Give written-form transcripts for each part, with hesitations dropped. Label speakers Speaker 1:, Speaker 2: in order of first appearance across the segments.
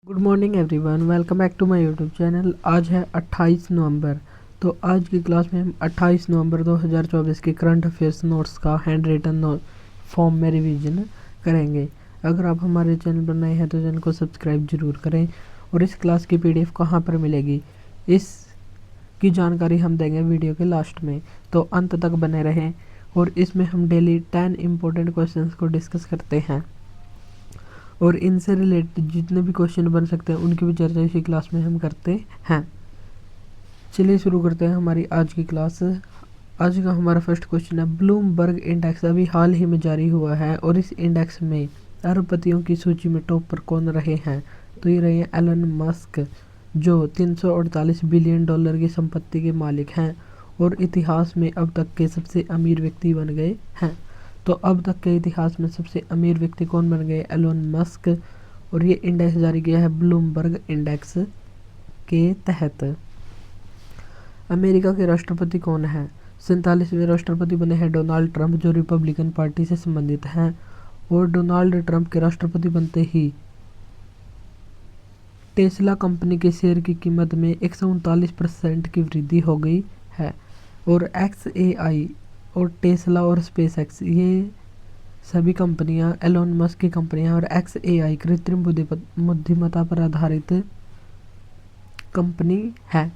Speaker 1: Good morning everyone, welcome back to my YouTube channel. आज है 28 नवंबर। तो आज की क्लास में हम 28 नवंबर 2024 के करंट अफेयर्स नोट्स का हैंड रिटन फॉर्म में रिवीजन करेंगे। अगर आप हमारे चैनल पर नए हैं तो चैनल को सब्सक्राइब जरूर करें। और इस क्लास की पीडीएफ कहाँ पर मिलेगी, इसकी जानकारी हम देंगे वीडियो के लास्ट में, तो अंत तक बने रहें। और इसमें हम डेली 10 इम्पोर्टेंट क्वेश्चंस को डिस्कस करते हैं और इनसे रिलेटेड जितने भी क्वेश्चन बन सकते हैं उनकी भी चर्चा इसी क्लास में हम करते हैं। चलिए शुरू करते हैं हमारी आज की क्लास। आज का हमारा फर्स्ट क्वेश्चन है, ब्लूमबर्ग इंडेक्स अभी हाल ही में जारी हुआ है और इस इंडेक्स में अरबपतियों की सूची में टॉप पर कौन रहे हैं। तो ये रहे एलन मस्क, जो 348 बिलियन डॉलर की संपत्ति के मालिक हैं और इतिहास में अब तक के सबसे अमीर व्यक्ति बन गए हैं। तो अब तक के इतिहास में सबसे अमीर व्यक्ति कौन बन गए? Elon Musk. और ये इंडेक्स जारी किया है ब्लूमबर्ग इंडेक्स के तहत। अमेरिका के राष्ट्रपति कौन है? 47वें राष्ट्रपति बने हैं डोनाल्ड ट्रंप, जो रिपब्लिकन पार्टी से संबंधित हैं। और डोनाल्ड ट्रंप के राष्ट्रपति बनते ही टेस्ला कंपनी के शेयर की कीमत में 139% की वृद्धि हो गई है। और XAI और टेस्ला और स्पेसएक्स, ये सभी कंपनियां एलोन मस्क की कंपनियां, और XAI कृत्रिम बुद्धिमत्ता पर आधारित कंपनी है।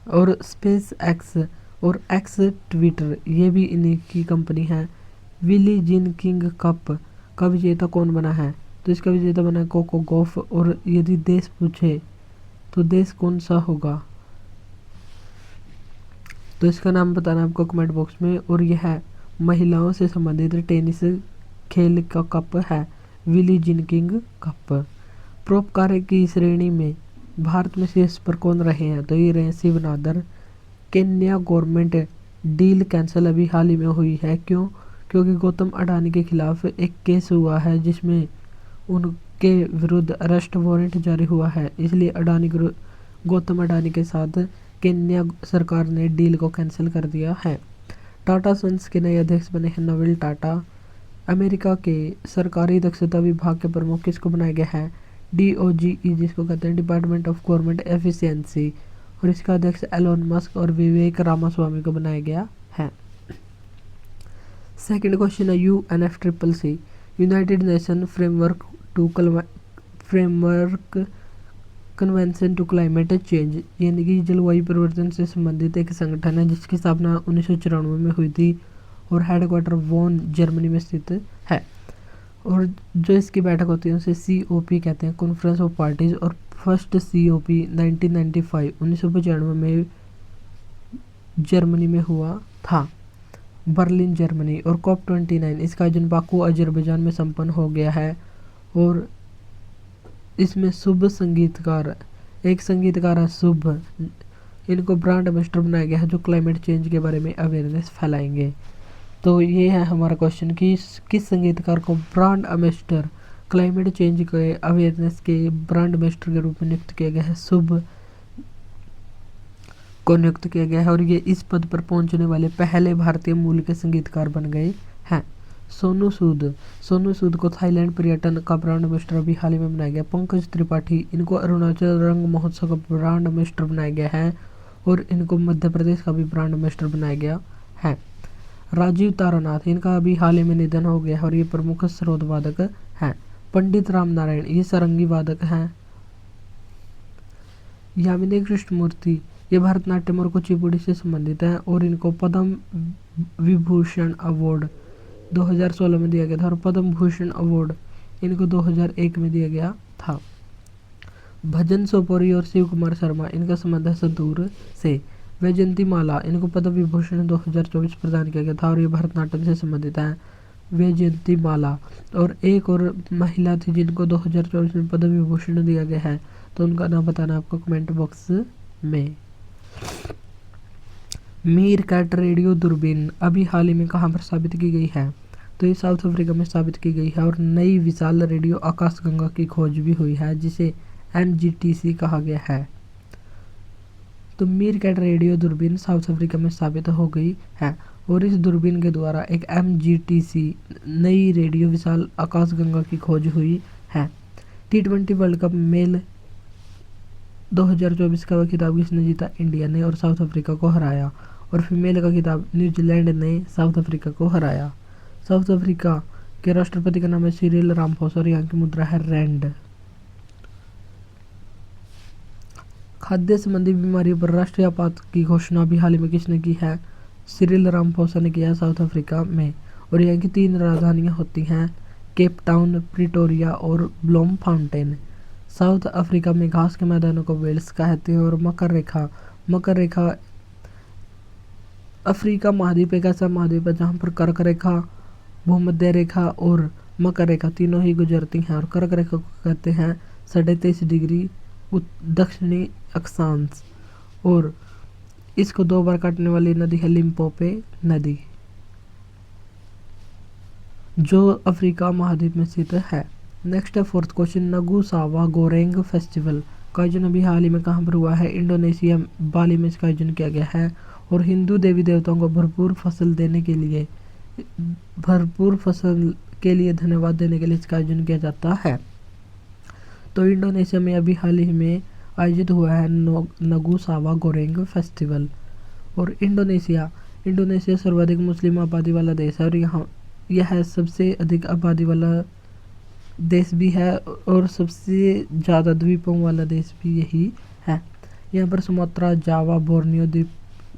Speaker 1: और स्पेसएक्स और एक्स ट्विटर, ये भी इन्हीं की कंपनी है। विली जिन किंग कप का विजेता कौन बना है? तो इसका विजेता बना है कोको गॉफ। और यदि देश पूछे तो देश कौन सा होगा, तो इसका नाम बताना आपको कमेंट बॉक्स में। और यह महिलाओं से संबंधित टेनिस खेल का कप है, विली जिनकिंग कप। परोपकार की श्रेणी में भारत में शीर्ष पर कौन रहे हैं? तो ये रहे Shiv Nadar. Kenya government deal cancel अभी हाल ही में हुई है, क्यों? क्योंकि गौतम अडानी के खिलाफ एक केस हुआ है जिसमें उनके विरुद्ध अरेस्ट वारंट जारी हुआ है, इसलिए गौतम अडानी के साथ केन्या सरकार ने डील को कैंसिल कर दिया है। टाटा सन्स के नए अध्यक्ष बने हैं नोवेल टाटा। अमेरिका के सरकारी दक्षता विभाग के प्रमुख किसको बनाया गया है? DOGE, जिसको कहते हैं डिपार्टमेंट ऑफ गवर्नमेंट एफिशिएंसी। और इसका अध्यक्ष एलोन मस्क और विवेक रामास्वामी को बनाया गया है। सेकंड क्वेश्चन है, UNFCCC United Nation Framework Convention to Climate Change, यानी कि जलवायु परिवर्तन से संबंधित एक संगठन है जिसकी स्थापना 1994 में हुई थी और हेडक्वार्टर वॉन जर्मनी में स्थित है। और जो इसकी बैठक होती है उसे COP कहते हैं, कॉन्फ्रेंस ऑफ पार्टीज। और फर्स्ट COP 1995 में जर्मनी में हुआ था, बर्लिन जर्मनी। और COP29 इसका आयोजन बाकू अजरबैजान में संपन्न हो गया है। और इसमें शुभ संगीतकार, एक संगीतकार है शुभ, इनको ब्रांड एम्बेसडर बनाया गया है जो क्लाइमेट चेंज के बारे में अवेयरनेस फैलाएंगे। तो ये है हमारा क्वेश्चन कि किस संगीतकार को ब्रांड एम्बेसडर, क्लाइमेट चेंज के अवेयरनेस के ब्रांड एम्बेसडर के रूप में नियुक्त किया गया है? शुभ को नियुक्त किया गया है और ये इस पद पर पहुंचने वाले पहले भारतीय मूल के संगीतकार बन गए हैं। सोनू सूद को थाईलैंड पर्यटन का ब्रांड एम्बेसडर अभी हाल ही में बनाया गया। पंकज त्रिपाठी, इनको अरुणाचल रंग महोत्सव का ब्रांड एम्बेसडर बनाया गया है और इनको मध्य प्रदेश का भी ब्रांड एम्बेसडर बनाया गया है। राजीव तारानाथ, इनका अभी हाल ही में निधन हो गया है और ये प्रमुख स्रोत वादक हैं। पंडित राम नारायण, ये सारंगी वादक हैं। यामिनी कृष्णमूर्ति, ये भरतनाट्यम और कुचिपुड़ी से संबंधित हैं और इनको पद्म विभूषण अवार्ड 2016 में दिया गया था और पद्म भूषण अवार्ड इनको 2001 में दिया गया था। भजन सोपोरी और शिव कुमार शर्मा, इनका संबंध है सदूर से। वैजयंती माला, इनको पद्म विभूषण 2024 प्रदान किया गया था और ये भरतनाट्यम से संबंधित हैं, वैजयंती माला। और एक और महिला थी जिनको 2024 में पद्म विभूषण दिया गया है, तो उनका नाम बताना आपको कमेंट बॉक्स में। मीर कैट रेडियो दूरबीन अभी हाल ही में कहाँ पर स्थापित की गई है? तो ये साउथ अफ्रीका में स्थापित की गई है। और नई विशाल रेडियो आकाशगंगा की खोज भी हुई है जिसे NGTC कहा गया है। तो मीर कैट रेडियो दूरबीन साउथ अफ्रीका में स्थापित हो गई है और इस दूरबीन के द्वारा एक MGTC नई रेडियो विशाल आकाशगंगा की खोज हुई है। T20 वर्ल्ड कप मेल 2024 का वह खिताब किसने जीता? इंडिया ने, और साउथ अफ्रीका को हराया। और फीमेल का खिताब न्यूजीलैंड ने साउथ अफ्रीका को हराया। साउथ अफ्रीका के राष्ट्रपति का नाम है सिरिल रामफोसा और यहाँ की मुद्रा है रैंड। खाद्य संबंधी बीमारियों पर राष्ट्रीय आपात की घोषणा अभी हाल ही में किसने की है? सिरिल रामफोसा ने किया साउथ अफ्रीका में। और यहाँ की 3 राजधानियाँ होती हैं, केप टाउन, प्रिटोरिया और ब्लोम फाउंटेन। साउथ अफ्रीका में घास के मैदानों को वेल्स कहते हैं। और मकर रेखा अफ्रीका महाद्वीप एक ऐसा महाद्वीप है जहाँ पर कर्क रेखा, भूमध्य रेखा और मकर रेखा तीनों ही गुजरती हैं। और कर्क रेखा को कहते हैं 23.5 डिग्री दक्षिणी अक्षांश। और इसको 2 बार काटने वाली नदी है लिम्पोपो नदी, जो अफ्रीका महाद्वीप में स्थित है। नेक्स्ट है 4th क्वेश्चन, नगू सावा गोरेंग फेस्टिवल का आयोजन अभी हाल ही में कहाँ पर हुआ है? इंडोनेशिया बाली में इसका आयोजन किया गया है। और हिंदू देवी देवताओं को भरपूर फसल के लिए धन्यवाद देने के लिए इसका आयोजन किया जाता है। तो इंडोनेशिया में अभी हाल ही में आयोजित हुआ है नगू सावा गोरेंग फेस्टिवल। और इंडोनेशिया सर्वाधिक मुस्लिम आबादी वाला देश है। और यह सबसे अधिक आबादी वाला देश भी है और सबसे ज़्यादा द्वीपों वाला देश भी यही है। यहाँ पर सुमात्रा, जावा, बोर्नियो द्वीप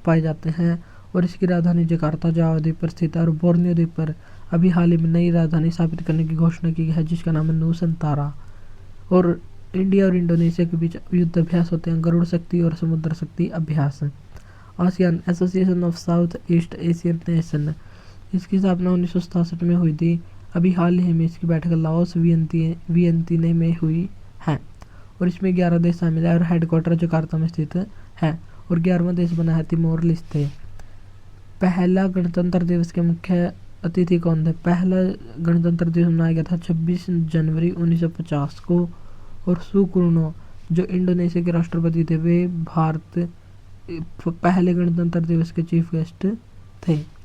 Speaker 1: पाए जाते हैं। और इसकी राजधानी जकार्ता जावा द्वीप पर स्थित है। और बोर्नियो द्वीप पर अभी हाल ही में नई राजधानी स्थापित करने की घोषणा की गई है, जिसका नाम है नूसंतारा। और इंडिया और इंडोनेशिया के बीच युद्ध अभ्यास होते हैं, गरुड़ शक्ति और समुद्र शक्ति अभ्यास। ASEAN, association of south east Asian nation, इसकी स्थापना 1967 में हुई थी। अभी हाल ही में इसकी बैठक लाओस वियंतिने में हुई है। और इसमें 11 देश शामिल है और हेडक्वार्टर जकार्ता में स्थित है। और 11वां देश बना है तिमोर लेस्ते। पहला गणतंत्र दिवस के मुख्य अतिथि कौन थे? पहला गणतंत्र दिवस मनाया गया था 26 जनवरी 1950 को। और सुकर्णो जो इंडोनेशिया के राष्ट्रपति थे, वे भारत पहले गणतंत्र दिवस के चीफ गेस्ट थे।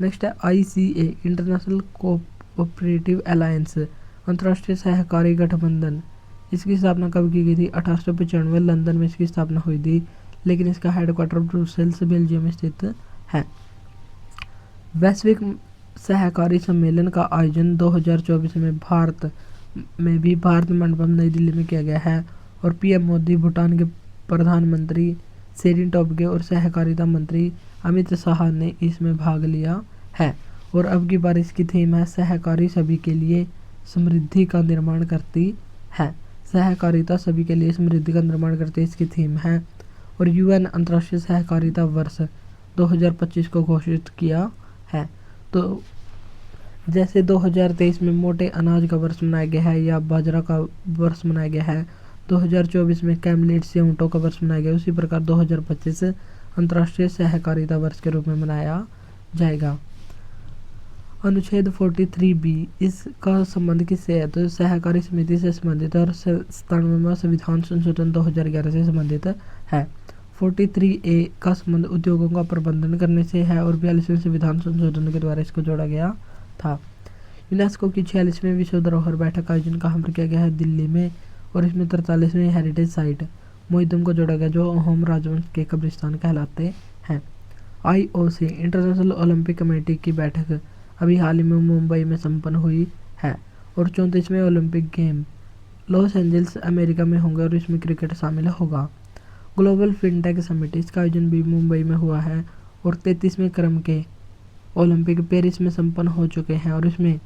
Speaker 1: नेक्स्ट है ICA, इंटरनेशनल कोऑपरेटिव अलायंस, अंतर्राष्ट्रीय सहकारी गठबंधन। इसकी स्थापना कब की गई थी? 1895 लंदन में इसकी स्थापना हुई थी, लेकिन इसका हेडक्वार्टर ब्रुसेल्स बेल्जियम में स्थित है। वैश्विक सहकारी सम्मेलन का आयोजन 2024 में भारत मंडपम नई दिल्ली में किया गया है। और PM मोदी, भूटान के प्रधानमंत्री शेरिंग टोब्गे और सहकारिता मंत्री अमित शाह ने इसमें भाग लिया है। और अब की बार इसकी थीम है सहकारी सभी के लिए समृद्धि का निर्माण करती है। सहकारिता सभी के लिए समृद्धि का निर्माण करती है, इसकी थीम है। और UN अंतर्राष्ट्रीय सहकारिता वर्ष 2025 को घोषित किया है। तो जैसे 2023 में मोटे अनाज का वर्ष मनाया गया है या बाजरा का वर्ष मनाया गया है, 2024 में कैमलेट्स या ऊँटों का वर्ष मनाया गया, उसी प्रकार 2025 अंतर्राष्ट्रीय सहकारिता वर्ष के रूप में मनाया जाएगा। अनुच्छेद 43B, इसका संबंध किससे है? तो सहकारी समिति से संबंधित है। और 97वां संविधान संशोधन 2011 से संबंधित है। 43A का संबंध उद्योगों का प्रबंधन करने से है। और 42वें संविधान संशोधन के द्वारा इसको जोड़ा गया था। यूनेस्को की 46वीं विश्व धरोहर बैठक का आयोजन कहाँ पर किया गया है? दिल्ली में। और इसमें 43वें हेरिटेज साइट मोइदम को जोड़ा गया, जो अहोम राजवंश के कब्रिस्तान कहलाते हैं। IOC, इंटरनेशनल ओलंपिक कमेटी की बैठक अभी हाल ही में मुंबई में संपन्न हुई है। और 34वें Olympic game Los Angeles America में होंगे और इसमें क्रिकेट शामिल होगा। ग्लोबल फिनटेक समिट, इसका आयोजन भी मुंबई में हुआ है। और 33वें क्रम के ओलंपिक पेरिस में संपन्न हो चुके हैं। और इसमें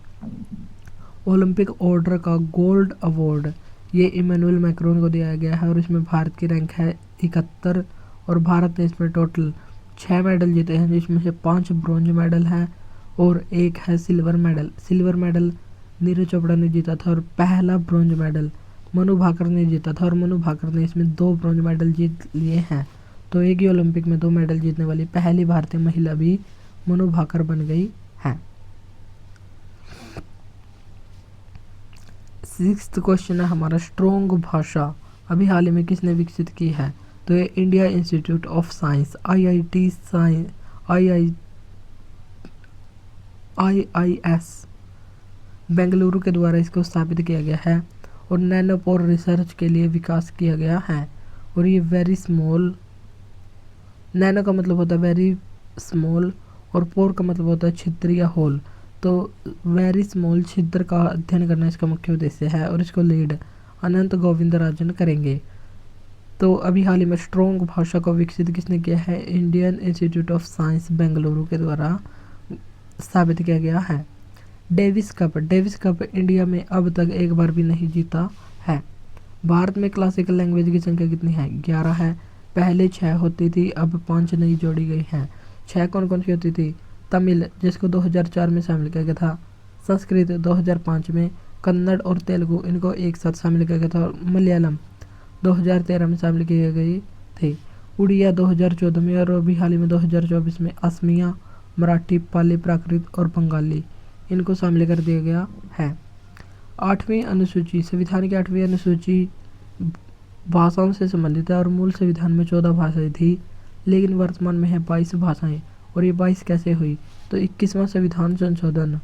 Speaker 1: ओलंपिक ऑर्डर का गोल्ड अवार्ड ये इमैनुअल मैक्रोन को दिया गया है। और इसमें भारत की रैंक है 71। और भारत ने इसमें टोटल 6 मेडल जीते हैं, जिसमें से 5 ब्रॉन्ज मेडल हैं और 1 है सिल्वर मेडल नीरज चोपड़ा ने जीता था। और पहला ब्रॉन्ज मेडल मनु भाकर ने जीता था। और मनु भाकर ने इसमें 2 ब्रॉन्ज मेडल जीत लिए हैं। तो एक ही ओलंपिक में 2 मेडल जीतने वाली पहली भारतीय महिला भी मनु भाकर बन गई है। 6th क्वेश्चन है हमारा, स्ट्रोंग भाषा अभी हाल ही में किसने विकसित की है? तो ये India institute of science IIS Bengaluru के द्वारा इसको स्थापित किया गया है। और नैनोपोर रिसर्च के लिए विकास किया गया है। और ये वेरी स्मॉल, नैनो का मतलब होता है वेरी स्मॉल और पोर का मतलब होता है छिद्र या होल। तो वेरी स्मॉल छिद्र का अध्ययन करना इसका मुख्य उद्देश्य है और इसको लीड अनंत गोविंदराजन करेंगे। तो अभी हाल ही में स्ट्रोंग भाषा को विकसित किसने किया है? Indian institute of science Bengaluru के द्वारा साबित किया गया है। डेविस कप इंडिया में अब तक एक बार भी नहीं जीता है। भारत में क्लासिकल लैंग्वेज की संख्या कितनी है? 11 है। पहले 6 होती थी, अब 5 नई जोड़ी गई हैं। 6 कौन कौन सी होती थी? तमिल, जिसको 2004 में शामिल किया गया था। संस्कृत 2005 में। कन्नड़ और तेलुगु इनको एक साथ शामिल किया गया था। और मलयालम 2013 में शामिल की गई थी। उड़िया 2014 में और अभी हाल ही में 2024 में असमिया, मराठी, पाली, प्राकृत और बंगाली इनको शामिल कर दिया गया है। 8वीं अनुसूची, संविधान की 8वीं अनुसूची भाषाओं से संबंधित है और मूल संविधान में 14 भाषाएं थी, लेकिन वर्तमान में है 22 भाषाएं। और ये 22 कैसे हुई? तो 21वां संविधान संशोधन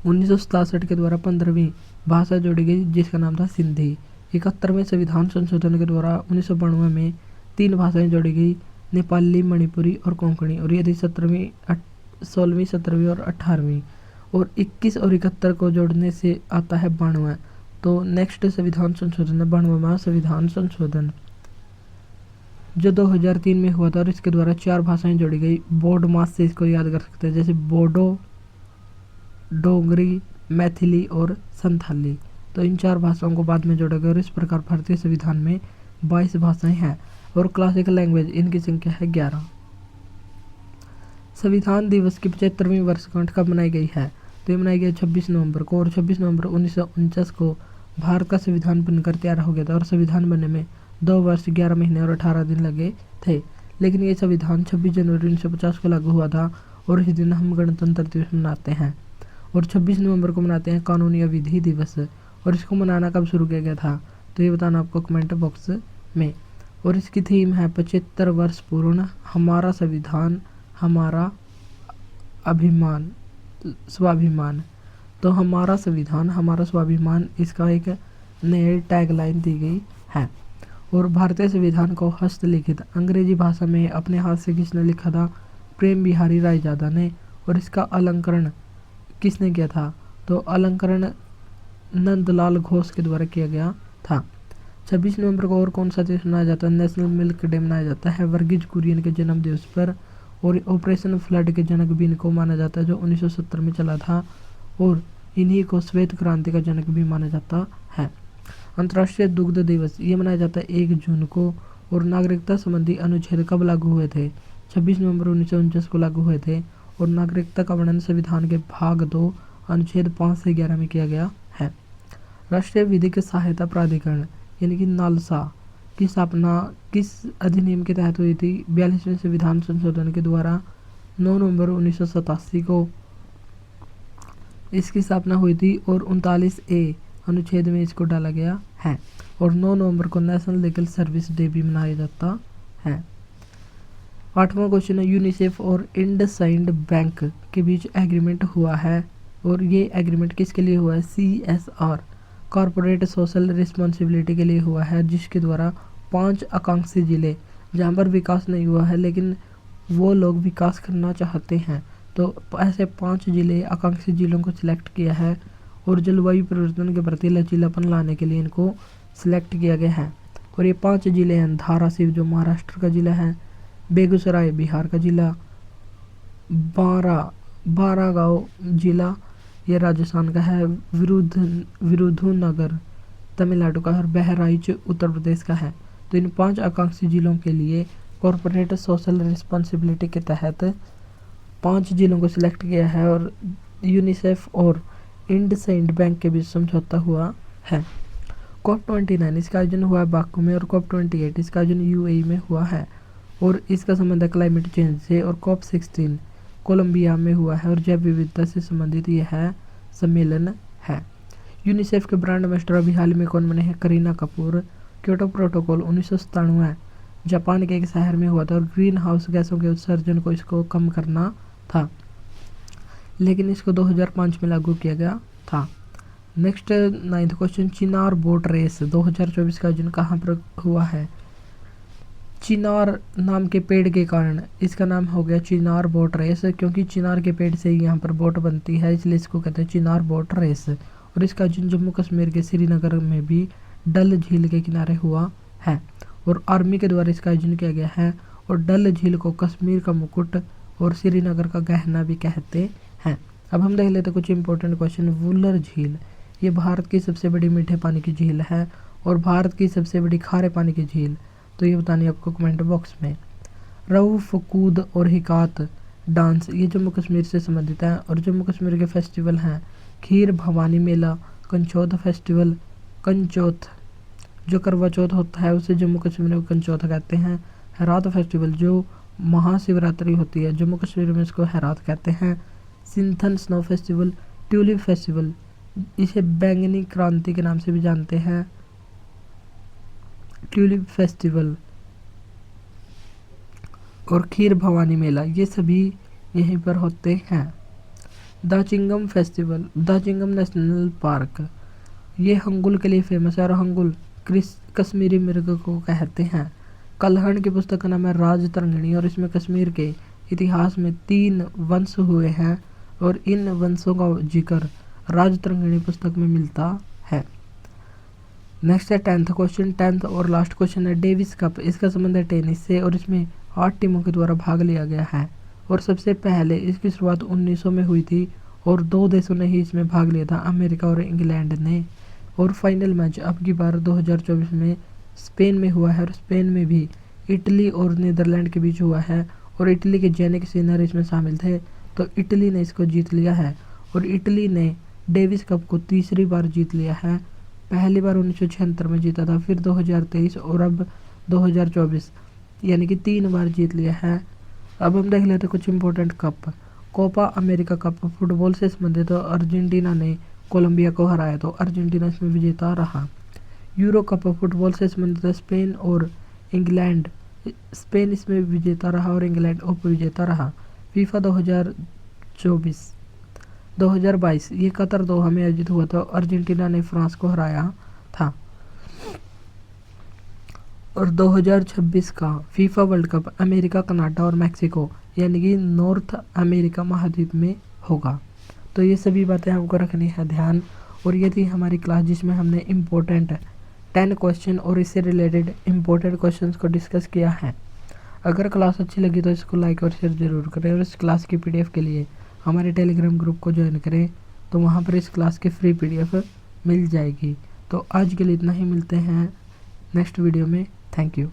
Speaker 1: 1967 के द्वारा 15वीं भाषा जोड़ी गई, जिसका नाम था सिंधी। 71वें संविधान संशोधन के द्वारा 1992 में 3 भाषाएं जोड़ी गई, नेपाली, मणिपुरी और कोंकणी। और ये थी 16वीं, 17वीं और 18वीं। और 21 और 71 को जोड़ने से आता है 92। तो नेक्स्ट संविधान संशोधन है 92वां संविधान संशोधन, जो 2003 में हुआ था और इसके द्वारा 4 भाषाएं जोड़ी गई। बोर्ड मास से इसको याद कर सकते हैं, जैसे बोडो, डोगरी, मैथिली और संथाली। तो इन 4 भाषाओं को बाद में जोड़ा गया और इस प्रकार भारतीय संविधान में 22 भाषाएं हैं और क्लासिकल लैंग्वेज इनकी संख्या है 11। संविधान दिवस की 75वीं वर्षगांठ कब मनाई गई है? तो ये मनाई गई 26 नवंबर को। और 26 नवंबर 1949 को भारत का संविधान बनकर तैयार हो गया था और संविधान बनने में 2 वर्ष 11 महीने और 18 दिन लगे थे। लेकिन ये संविधान 26 जनवरी 1950 को लागू हुआ था और इस दिन हम गणतंत्र दिवस मनाते हैं। और 26 नवंबर को मनाते हैं कानूनी विधि दिवस। और इसको मनाना कब शुरू किया गया था? तो ये बताना आपको कमेंट बॉक्स में। और इसकी थीम है 75 वर्ष पूर्ण, हमारा संविधान हमारा अभिमान, स्वाभिमान। तो हमारा संविधान हमारा स्वाभिमान, इसका एक नई टैगलाइन दी गई है। और भारतीय संविधान को हस्तलिखित अंग्रेजी भाषा में अपने हाथ से किसने लिखा था? प्रेम बिहारी रायजादा ने। और इसका अलंकरण किसने किया था? तो अलंकरण नंदलाल घोष के द्वारा किया गया था। 26 नवंबर को और कौन सा दिवस मनाया जाता है? नेशनल मिल्क डे मनाया जाता है वर्गीज कुरियन के जन्म दिवस पर। और ऑपरेशन फ्लड के जनक भी इनको माना जाता है, जो 1970 में चला था। और इन्हीं को श्वेत क्रांति का जनक भी माना जाता है। अंतर्राष्ट्रीय दुग्ध दिवस ये मनाया जाता है 1 जून को। और नागरिकता संबंधी अनुच्छेद कब लागू हुए थे? 26 नवंबर 1949 को लागू हुए थे। और नागरिकता का वर्णन संविधान के भाग 2 अनुच्छेद 5 से 11 में किया गया है। राष्ट्रीय विधिक सहायता प्राधिकरण यानी कि नालसा की स्थापना किस अधिनियम के तहत हुई थी? 42वें संविधान संशोधन के द्वारा 9 नवंबर 1987 को इसकी स्थापना हुई थी। और 39A अनुच्छेद में इसको डाला गया है। और 9 नवंबर को नेशनल लीगल सर्विस डे भी मनाया जाता है। 8वां क्वेश्चन है, यूनिसेफ और इंडसइंड बैंक के बीच एग्रीमेंट हुआ है। और ये एग्रीमेंट किसके लिए हुआ है? CSR कॉरपोरेट सोशल रिस्पॉन्सिबिलिटी के लिए हुआ है, जिसके द्वारा 5 आकांक्षी जिले जहाँ पर विकास नहीं हुआ है लेकिन वो लोग विकास करना चाहते हैं, तो ऐसे 5 जिले आकांक्षी जिलों को सिलेक्ट किया है। और जलवायु परिवर्तन के प्रति लचीलापन लाने के लिए इनको सिलेक्ट किया गया है। और ये 5 जिले हैं, धाराशिव जो महाराष्ट्र का जिला है, बेगूसराय बिहार का जिला, बारागांव जिला ये राजस्थान का है, विरुधुनगर तमिलनाडु का है और बहराइच उत्तर प्रदेश का है। तो इन 5 आकांक्षी जिलों के लिए कॉरपोरेट सोशल रिस्पॉन्सिबिलिटी के तहत 5 जिलों को सिलेक्ट किया है। और यूनिसेफ और इंडसइंड बैंक के बीच समझौता हुआ है। COP29 इसका आयोजन हुआ है बाकू में। और COP28 इसका आयोजन UAE में हुआ है और इसका संबंध है क्लाइमेट चेंज से। और COP16 कोलंबिया में हुआ है और जैव विविधता से संबंधित यह है सम्मेलन है। यूनिसेफ के ब्रांड एम्बेसडर अभी हाल में कौन बने हैं? Kareena Kapoor. Kyoto protocol 1997 Japan के एक शहर में हुआ था और ग्रीन हाउस गैसों के उत्सर्जन को इसको कम करना था, लेकिन इसको 2005 में लागू किया गया था। नेक्स्ट 9th क्वेश्चन, चिनार बोट रेस 2024 का आयोजन कहाँ पर हुआ है? चिनार नाम के पेड़ के कारण इसका नाम हो गया चिनार बोट रेस, क्योंकि चिनार के पेड़ से ही यहाँ पर बोट बनती है, इसलिए इसको कहते हैं चिनार बोट रेस। और इसका आयोजन जम्मू कश्मीर के श्रीनगर में भी डल झील के किनारे हुआ है और आर्मी के द्वारा इसका आयोजन किया गया है। और डल झील को कश्मीर का मुकुट और श्रीनगर का गहना भी कहते हैं। अब हम देख लेते कुछ इंपॉर्टेंट क्वेश्चन। वुलर झील, ये भारत की सबसे बड़ी मीठे पानी की झील है और भारत की सबसे बड़ी खारे पानी की झील, तो ये बतानी आपको कमेंट बॉक्स में। रऊफ, कूद और हिकात डांस, ये जम्मू कश्मीर से संबंधित है और जम्मू कश्मीर के फेस्टिवल हैं खीर भवानी मेला, कंचौथ फेस्टिवल, कंचौथ जो करवा चौथ होता है उसे जम्मू कश्मीर में कंचौथ कहते हैं, हेरात फेस्टिवल जो महाशिवरात्रि होती है जम्मू कश्मीर में इसको हेरात कहते हैं, Sinthan snow festival, tulip festival, इसे बैंगनी क्रांति के नाम से भी जानते हैं, ट्यूलिप फेस्टिवल और खीर भवानी मेला, ये सभी यहीं पर होते हैं। Dachigam festival, Dachigam national park, ये हंगुल के लिए फेमस है और हंगुल कश्मीरी मृग को कहते हैं। कल्हण की पुस्तक का नाम है राज तरंगिणी और इसमें कश्मीर के इतिहास में 3 वंश हुए हैं और इन वंशों का जिक्र राज तरंगिणी पुस्तक में मिलता है। नेक्स्ट है 10th क्वेश्चन, 10th और लास्ट क्वेश्चन है डेविस कप, इसका संबंध है टेनिस से और इसमें 8 टीमों के द्वारा भाग लिया गया है और सबसे पहले इसकी शुरुआत 1900 में हुई थी और 2 देशों ने ही इसमें भाग लिया था, अमेरिका और इंग्लैंड ने। और फाइनल मैच अब की बार 2024 में स्पेन में हुआ है और स्पेन में भी इटली और नीदरलैंड के बीच हुआ है और इटली के जैनिक सिनर इसमें शामिल थे, तो इटली ने इसको जीत लिया है और इटली ने डेविस कप को तीसरी बार जीत लिया है। पहली बार 1976 में जीता था, फिर 2023 और अब 2024, यानी कि 3 बार जीत लिया है। अब हम देख लेते कुछ important cup. Copa America cup football से संबंधित तो अर्जेंटीना ने कोलंबिया को हराया, तो अर्जेंटीना इसमें विजेता रहा। यूरो कप फुटबॉल से संबंधित स्पेन और इंग्लैंड, स्पेन इसमें विजेता रहा और इंग्लैंड उप विजेता रहा। फीफा 2022 ये कतर दोहा में आयोजित हुआ था, अर्जेंटीना ने फ्रांस को हराया था। और 2026 का FIFA world cup America, Canada और मैक्सिको यानी कि नॉर्थ अमेरिका महाद्वीप में होगा। तो ये सभी बातें हमको रखनी है ध्यान। और ये थी हमारी क्लास जिसमें हमने इम्पोर्टेंट 10 क्वेश्चन और इससे रिलेटेड इम्पोर्टेंट क्वेश्चंस को डिस्कस किया है। अगर क्लास अच्छी लगी तो इसको लाइक और शेयर ज़रूर करें और इस क्लास की PDF के लिए हमारे टेलीग्राम ग्रुप को ज्वाइन करें, तो वहाँ पर इस क्लास की फ्री PDF मिल जाएगी। तो आज के लिए इतना ही, मिलते हैं नेक्स्ट वीडियो में। Thank you.